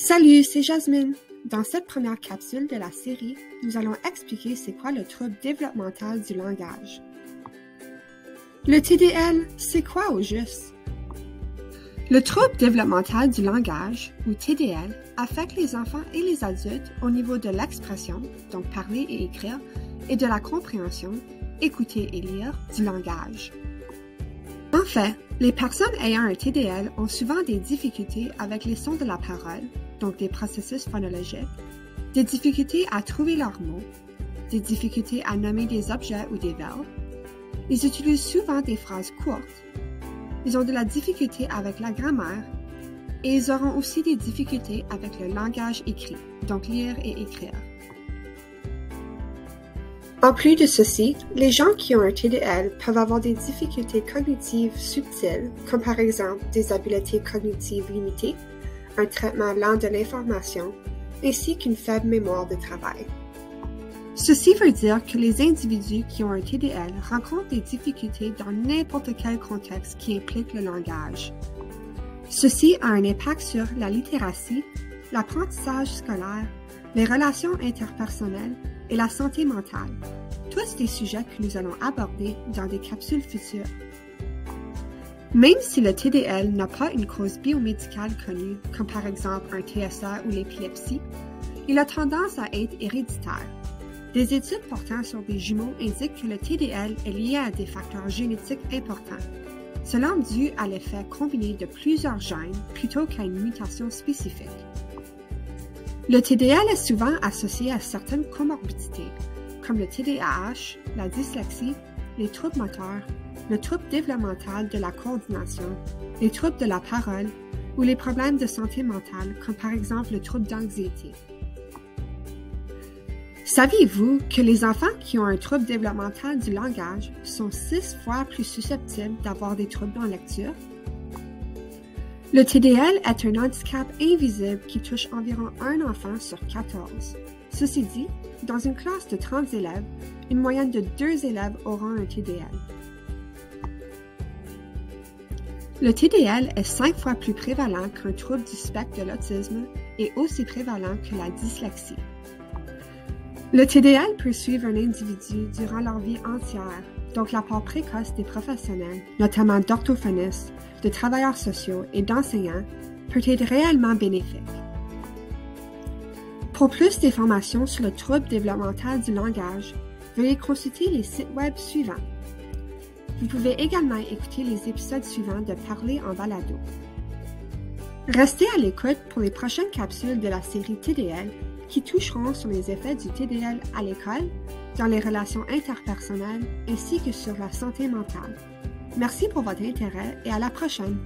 Salut, c'est Jasmine. Dans cette première capsule de la série, nous allons expliquer c'est quoi le trouble développemental du langage. Le TDL, c'est quoi au juste? Le trouble développemental du langage, ou TDL, affecte les enfants et les adultes au niveau de l'expression, donc parler et écrire, et de la compréhension, écouter et lire, du langage. En fait, les personnes ayant un TDL ont souvent des difficultés avec les sons de la parole, donc des processus phonologiques, des difficultés à trouver leurs mots, des difficultés à nommer des objets ou des verbes. Ils utilisent souvent des phrases courtes. Ils ont de la difficulté avec la grammaire et ils auront aussi des difficultés avec le langage écrit, donc lire et écrire. En plus de ceci, les gens qui ont un TDL peuvent avoir des difficultés cognitives subtiles, comme par exemple des habiletés cognitives limitées, un traitement lent de l'information, ainsi qu'une faible mémoire de travail. Ceci veut dire que les individus qui ont un TDL rencontrent des difficultés dans n'importe quel contexte qui implique le langage. Ceci a un impact sur la littératie, l'apprentissage scolaire, les relations interpersonnelles et la santé mentale, tous des sujets que nous allons aborder dans des capsules futures. Même si le TDL n'a pas une cause biomédicale connue, comme par exemple un TSA ou l'épilepsie, il a tendance à être héréditaire. Des études portant sur des jumeaux indiquent que le TDL est lié à des facteurs génétiques importants, cela dû à l'effet combiné de plusieurs gènes plutôt qu'à une mutation spécifique. Le TDL est souvent associé à certaines comorbidités, comme le TDAH, la dyslexie, les troubles moteurs, le trouble développemental de la coordination, les troubles de la parole ou les problèmes de santé mentale, comme par exemple le trouble d'anxiété. Saviez-vous que les enfants qui ont un trouble développemental du langage sont 6 fois plus susceptibles d'avoir des troubles en lecture? Le TDL est un handicap invisible qui touche environ un enfant sur 14. Ceci dit, dans une classe de 30 élèves, une moyenne de 2 élèves auront un TDL. Le TDL est 5 fois plus prévalent qu'un trouble du spectre de l'autisme et aussi prévalent que la dyslexie. Le TDL peut suivre un individu durant leur vie entière, donc l'apport précoce des professionnels, notamment d'orthophonistes, de travailleurs sociaux et d'enseignants, peut être réellement bénéfique. Pour plus d'informations sur le trouble développemental du langage, veuillez consulter les sites web suivants. Vous pouvez également écouter les épisodes suivants de Parler en balado. Restez à l'écoute pour les prochaines capsules de la série TDL qui toucheront sur les effets du TDL à l'école, dans les relations interpersonnelles ainsi que sur la santé mentale. Merci pour votre intérêt et à la prochaine!